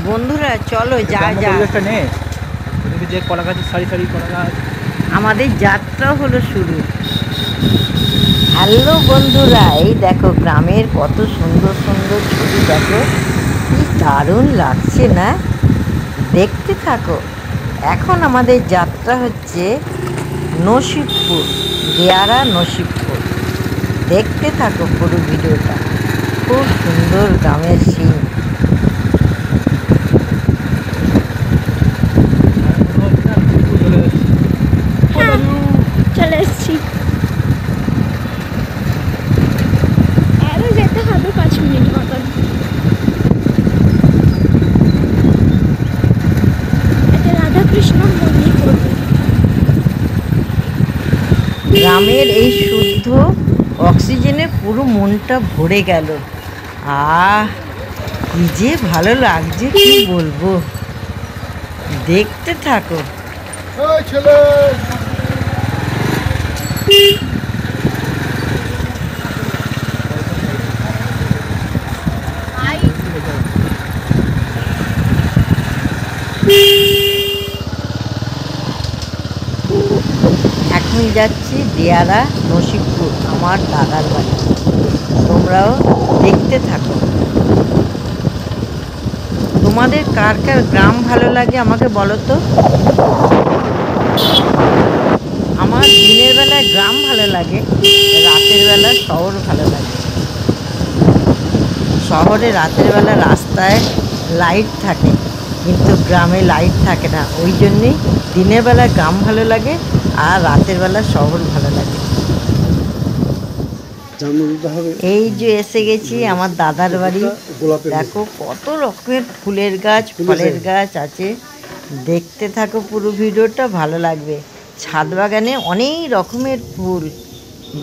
বন্ধুরা চলো যা যা যে কলা গাছের সারি সারি কলা গাছ। আমাদের যাত্রা হলো শুরু। হ্যালো বন্ধুরা, এই দেখো গ্রামের কত সুন্দর সুন্দর ছবি, দেখো কি দারুণ লাগছে না? দেখতে থাকো। এখন আমাদের যাত্রা হচ্ছে নসিবপুর, দেয়ারা নসিবপুর। দেখতে থাকো পুরো ভিডিওটা, খুব সুন্দর গ্রামের সিন। চলে এসছি, আরো যেতে হবে 5 মিনিট মতন। এটা রাধাকৃষ্ণ মন্দির করবে। গ্রামের এই শুদ্ধ অক্সিজেনে পুরো মনটা ভরে গেল। কি যে ভালো লাগছে, কি বলবো। দেখতে থাকো। এখন যাচ্ছি দেয়ারা নসিবপুর, আমার দাদার বাড়ি। তোমরাও দেখতে থাকো। তোমাদের কার কার গ্রাম ভালো লাগে আমাকে বলো তো। আমার দিনের বেলায় গ্রাম ভালো লাগে, রাতের বেলা শহর ভালো লাগে। শহরে রাতের বেলা রাস্তায় লাইট থাকে, কিন্তু গ্রামে লাইট থাকে না। ওই জন্যেই দিনের বেলা গ্রাম ভালো লাগে আর রাতের বেলা শহর ভালো লাগে। এই যে এসে গেছি আমার দাদার বাড়ি। দেখো কত রকমের ফুলের গাছ, ফলের গাছ আছে। দেখতে থাকো পুরো ভিডিওটা, ভালো লাগবে। ছাদ বাগানে অনেক রকমের ফুল,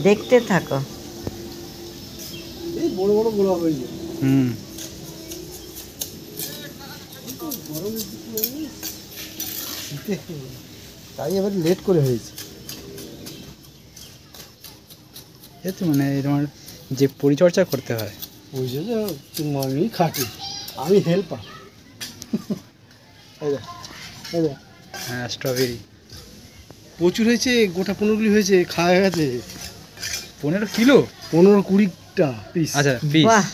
দেখতে থাকো। এই বড় বড় গোলাপ হয়েছে। তাই এবার লেট করে হয়েছে। এতো মানে তোমার যে পরিচর্যা করতে হয়, ওই যে আমি খাটি, আমি হেল্পার। হ্যাঁ স্ট্রবেরি প্রচুর হয়েছে, গোটা 15গুলি হয়েছে, খাওয়া হয়ে গেছে। 15 কিলো, 15-20টা পিস। আচ্ছা পিস। বাহ,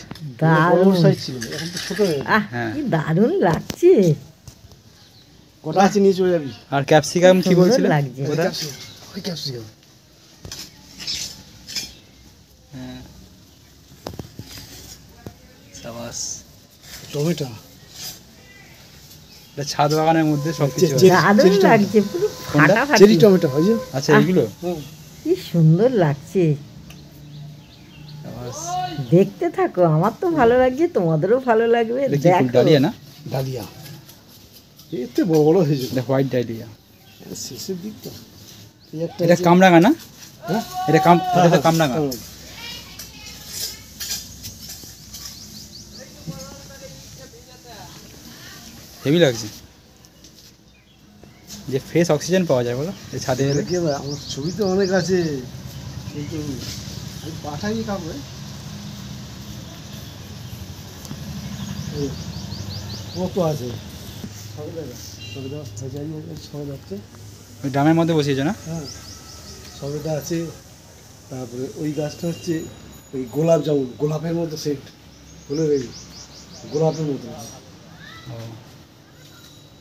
দারুণ সাইজ ছিল, এখন তো ছোট হয়ে গেছে। হ্যাঁ কি দারুণ লাগছে। গোটা আছে, নিয়ে চলে যাবি। আর ক্যাপসিকাম কি সুন্দর বলছিলে? লাগছে। কোথায়? ওই ক্যাপসিকাম। হ্যাঁ সাবাস। টমেটো, এটা ছাদ বাগানের মধ্যে সবকিছু আছে। দারুণ লাগছে, পুরো ফাটাফাটি। চেরি টমেটো হয়েছে। আচ্ছা এগুলো কি সুন্দর লাগছে। সাবাস। দেখতে থাকো, আমার তো ভালো লাগছে, তোমাদেরও ভালো লাগবে। এটা কি ফুল? দেখো ডালিয়া না? ডালিয়া এতে বড় বড় হয়েছে। এটা হোয়াইট ডালিয়া। শেষের দিকটা এটা কামরাঙা না? হ্যাঁ এটা কামরাঙা। হেভি লাগছে, যে ফ্রেশ অক্সিজেন পাওয়া যায় বলো এই ছাদে এলে। কি হবে, আমার ছবি তো অনেক আছে, কিন্তু আমি পাঠাইনি কাউকে। কত আছে সবে যাচ্ছে। ওই ড্রামের মধ্যে বসিয়েছে না? হ্যাঁ সবেটা আছে। তারপরে ওই গাছটা হচ্ছে ওই গোলাপ জামুন, গোলাপের মতো সেট ফুলের, এই গোলাপের মতো। ও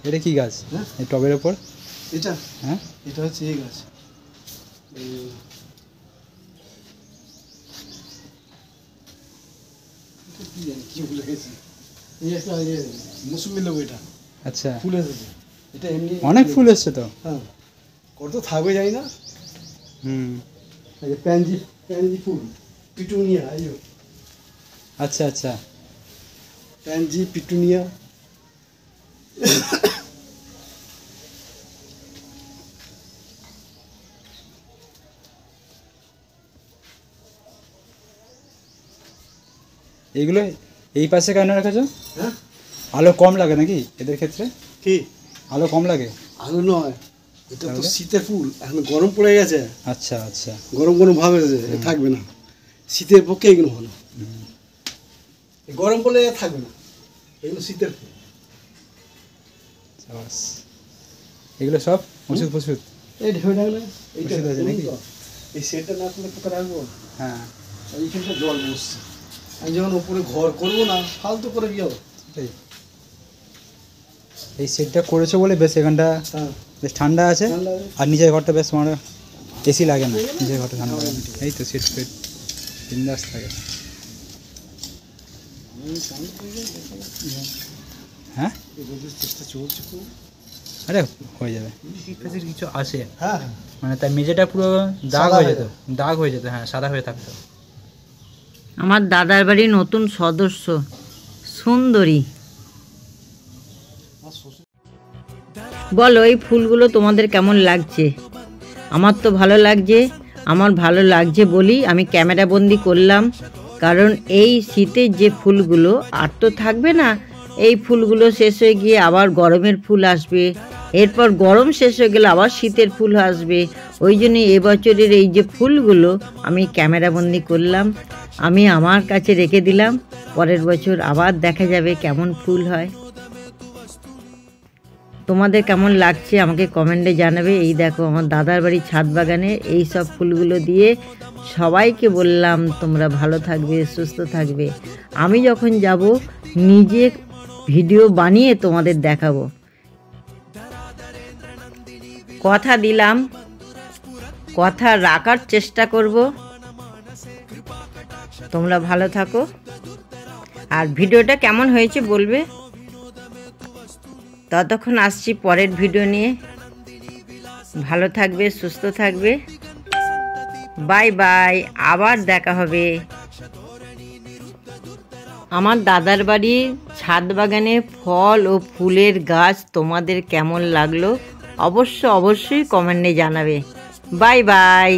এটা কি গাছ? হ্যাঁ এই টবের ওপর এটা, হ্যাঁ এটা হচ্ছে এই গাছ। কি জানি কি ভুলে গেছি। এই একটা মৌসুমি লেবু, এটা আচ্ছা ফুল এসেছে। এটা এমনি অনেক ফুল এসছে তো। হ্যাঁ কত থাকবে জানি না। হুম এই যে প্যানজি, প্যানজি ফুল, পিটুনিয়া, এই যে আচ্ছা আচ্ছা। Pansy, petunia. এইগুলো এই পাশে কেন রেখেছো? হ্যাঁ আলো কম লাগে নাকি এদের ক্ষেত্রে? কি আলো কম লাগে? আলো নয়, এটা তো শীতের ফুল, এখন গরম পড়ে গেছে। আচ্ছা আচ্ছা। গরম গরম ভাবে থাকবে না, শীতের পক্ষে এগুলো ভালো। গরম পড়লে থাকবে না, এগুলো শীতের ফুল। বাস এগুলো সব ওষুধ ফষুধ। এই ঢেউ ডাকলে এইটা ওষুধ আছে নাকি? এই সেটটা না করলে কোথায় রাখবো? হ্যাঁ এইখানটা জল বসছে, আমি যখন উপরে ঘর করবো না ফালতু করে কি হবে? সেটাই। এই সেটটা করেছো বলে বেশ এখানটা হ্যাঁ বেশ ঠান্ডা আছে, ঠান্ডা আছে। আর নিজের ঘরটা বেশ তোমার এসি লাগে না, নিজের ঘরটা ঠান্ডা লাগে না। এই তো সেট ফেট বিন্দাস থাকে। হ্যাঁ এই রোদের চেষ্টা চলছে খুব। আরে হয়ে যাবে, কিছু আসে হ্যাঁ হ্যাঁ মানে তার মেঝেটা পুরো দাগ সাদা হয়ে হয়ে যেত, দাগ হয়ে যেত, হ্যাঁ সাদা হয়ে থাকতো। আমার দাদার বাড়ির নতুন সদস্য সুন্দরী। বলো এই ফুলগুলো তোমাদের কেমন লাগছে? আমার তো ভালো লাগছে। আমার ভালো লাগছে বলি আমি ক্যামেরা বন্দি করলাম, কারণ এই শীতের যে ফুলগুলো আর তো থাকবে না। এই ফুলগুলো শেষ হয়ে গিয়ে আবার গরমের ফুল আসবে, এরপর গরম শেষ হয়ে গেলে আবার শীতের ফুল আসবে। ওই জন্য এবছরের এই যে ফুলগুলো আমি ক্যামেরা বন্দি করলাম, আমি আমার কাছে রেখে দিলাম। পরের বছর আবার দেখা যাবে কেমন ফুল হয়। তোমাদের কেমন লাগছে আমাকে কমেন্টে জানাবে। এই দেখো আমার দাদার বাড়ির ছাদ বাগানে এই সব ফুলগুলো দিয়ে সবাইকে বললাম তোমরা ভালো থাকবে, সুস্থ থাকবে। আমি যখন যাব নিজে ভিডিও বানিয়ে তোমাদের দেখাবো। কথা দিলাম, কথা রাখার চেষ্টা করব। তোমরা ভালো থাকো, আর ভিডিওটা কেমন হয়েছে বলবে। ততক্ষণ আসছি পরের ভিডিও নিয়ে। ভালো থাকবে, সুস্থ থাকবে। বাই বাই, আবার দেখা হবে। আমার দাদার বাড়ির ছাদ বাগানে ফল ও ফুলের গাছ তোমাদের কেমন লাগলো অবশ্যই কমেন্টে জানাবে। Bye bye.